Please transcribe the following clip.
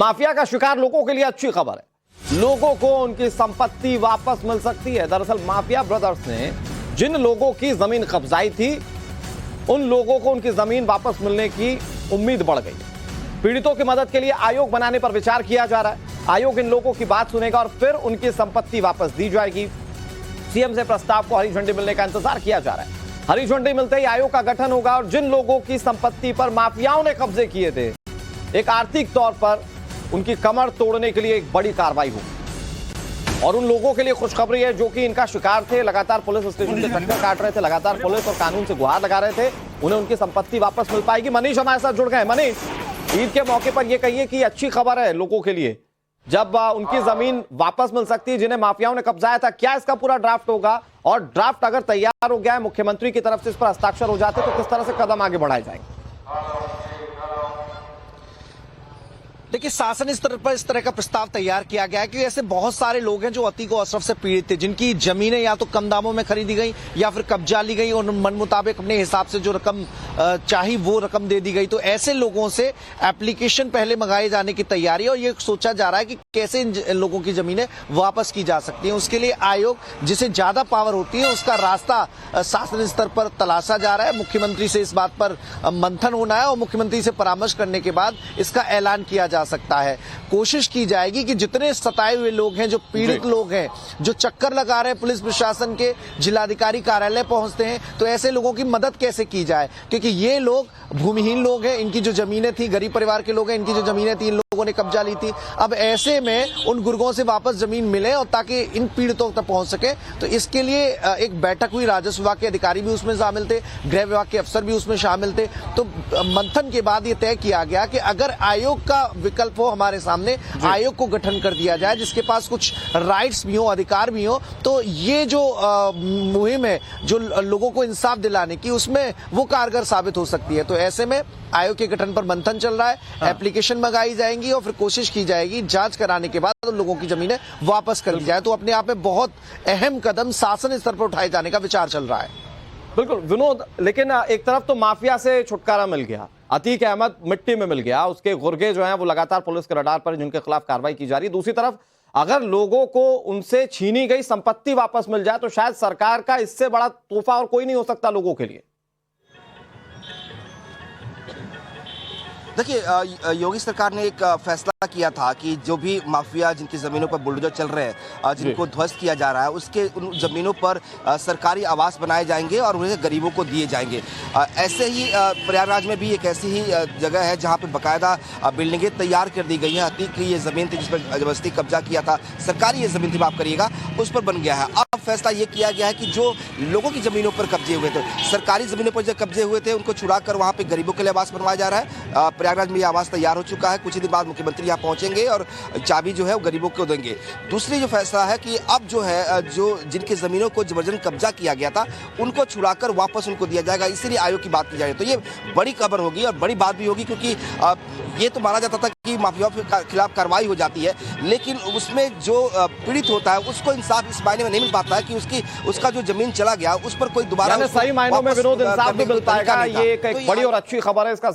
Mafia का शिकार लोगों के लिए अच्छी खबर है। लोगों को उनकी संपत्ति वापस मिल सकती है। दरअसल माफिया ब्रदर्स ने जिन लोगों की जमीन कब्जाई थी, उन लोगों को उनकी जमीन वापस मिलने की उम्मीद बढ़ गई। पीड़ितों की मदद के लिए आयोग बनाने पर विचार किया जा रहा है। आयोग इन लोगों की बात सुनेगा और फिर उनकी संपत्ति वापस दी जाएगी। सीएम से प्रस्ताव को हरी झंडी मिलने का इंतजार किया जा रहा है। हरी झंडी मिलते ही आयोग का गठन होगा और जिन लोगों की संपत्ति पर माफियाओं ने कब्जे किए थे, एक आर्थिक तौर पर उनकी कमर तोड़ने के लिए एक बड़ी कार्रवाई होगी। और उन लोगों के लिए खुशखबरी है जो कि इनका शिकार थे, लगातार पुलिस स्टेशन के चक्कर काट रहे थे, लगातार पुलिस और कानून से गुहार लगा रहे थे, उन्हें उनकी संपत्ति वापस मिल पाएगी। मनीष हमारे साथ जुड़ गए। मनीष, ईद के मौके पर यह कहिए कि अच्छी खबर है लोगों के लिए, जब उनकी जमीन वापस मिल सकती है जिन्हें माफियाओं ने कब्जाया था। क्या इसका पूरा ड्राफ्ट होगा, और ड्राफ्ट अगर तैयार हो गया है, मुख्यमंत्री की तरफ से इस पर हस्ताक्षर हो जाते तो किस तरह से कदम आगे बढ़ाए जाएंगे? देखिए, शासन स्तर पर इस तरह का प्रस्ताव तैयार किया गया है कि ऐसे बहुत सारे लोग हैं जो अतीक और अशरफ से पीड़ित थे, जिनकी जमीनें या तो कम दामों में खरीदी गई या फिर कब्जा ली गई और मन मुताबिक अपने हिसाब से जो रकम चाहिए वो रकम दे दी गई। तो ऐसे लोगों से एप्लीकेशन पहले मंगाए जाने की तैयारी है और ये सोचा जा रहा है कि कैसे इन लोगों की जमीनें वापस की जा सकती हैं। उसके लिए आयोग, जिसे ज्यादा पावर होती है, उसका रास्ता शासन स्तर पर तलाशा जा रहा है। मुख्यमंत्री से इस बात पर मंथन होना है और मुख्यमंत्री से परामर्श करने के बाद इसका ऐलान किया जा सकता है। कोशिश की जाएगी कि जितने सताए हुए लोग हैं, जो पीड़ित लोग हैं, जो चक्कर लगा रहे हैं पुलिस प्रशासन के, जिलाधिकारी कार्यालय पहुंचते हैं, तो ऐसे लोगों की मदद कैसे की जाए, क्योंकि ये लोग भूमिहीन लोग हैं, इनकी जो जमीनें थी, गरीब परिवार के लोग हैं, इनकी जो जमीनें थी इन लोगों ने कब्जा ली थी। अब ऐसे में उन गुर्गों से वापस जमीन मिले और ताकि इन पीड़ितों तक पहुंच सके, तो इसके लिए एक बैठक हुई। राजस्व विभाग के अधिकारी भी उसमें शामिल थे, गृह विभाग के अफसर भी उसमें शामिल थे। तो मंथन के बाद ये तय किया गया कि अगर आयोग का विकल्प हो हमारे सामने, आयोग को गठन कर दिया जाए जिसके पास कुछ राइट्स भी हो, अधिकार भी हो, तो ये जो मुहिम है जो लोगों को इंसाफ दिलाने की, उसमें वो कारगर साबित हो सकती है। तो ऐसे में आयोग के गठन पर मंथन चल रहा है। एप्लीकेशन मंगाई जाएंगी और फिर कोशिश की जाएगी जांच कराने के बाद उन लोगों की जमीनें वापस कर दी जाए। तो अपने आप में बहुत अहम कदम शासन स्तर पर उठाए जाने का विचार चल रहा है। बिल्कुल विनोद, लेकिन एक तरफ तो माफिया से छुटकारा मिल गया, अतीक अहमद मिट्टी में मिल गया, उसके गुर्गे जो हैं वो लगातार पुलिस के रडार पर, जिनके खिलाफ कार्रवाई की जा रही है। दूसरी तरफ अगर लोगों को उनसे छीनी गई संपत्ति वापस मिल जाए तो शायद सरकार का इससे बड़ा तोहफा और कोई नहीं हो सकता लोगों के लिए। देखिए, योगी सरकार ने एक फैसला किया था कि जो भी माफिया जिनकी ज़मीनों पर बुलडोजर चल रहे हैं, जिनको ध्वस्त किया जा रहा है, उसके उन ज़मीनों पर सरकारी आवास बनाए जाएंगे और उन्हें गरीबों को दिए जाएंगे। ऐसे ही प्रयागराज में भी एक ऐसी ही जगह है जहां पर बाकायदा बिल्डिंगें तैयार कर दी गई हैं। अतीक की ये ज़मीन थी जिस पर जबरदस्ती कब्जा किया था, सरकारी ये ज़मीन थी, माफ़ करिएगा, उस पर बन गया है। अब फैसला ये किया गया है कि जो लोगों की ज़मीनों पर कब्जे हुए थे, सरकारी ज़मीनों पर जो कब्जे हुए थे, उनको छुड़ा कर वहाँ पर गरीबों के लिए आवास बनवाया जा रहा है। प्रयागराज में ये आवास तैयार हो चुका है। कुछ ही दिन बाद मुख्यमंत्री यहाँ पहुंचेंगे और चाबी जो है वो गरीबों को देंगे। दूसरी जो फैसला है कि अब जो है जो जिनकी जमीनों को जबरदस्ती कब्जा किया गया था, उनको छुड़ाकर वापस उनको दिया जाएगा। इसीलिए आयोग की बात की जा रही है। तो ये बड़ी खबर होगी और बड़ी बात भी होगी, क्योंकि ये तो माना जाता था कि माफियाओं के खिलाफ कार्रवाई हो जाती है, लेकिन उसमें जो पीड़ित होता है उसको इंसाफ इस मायने में नहीं मिल पाता है कि उसका जो जमीन चला गया उस पर कोई दोबारा सही मायनों में विनोद इंसाफ भी मिल पाएगा। ये एक बड़ी और अच्छी खबर है। इसका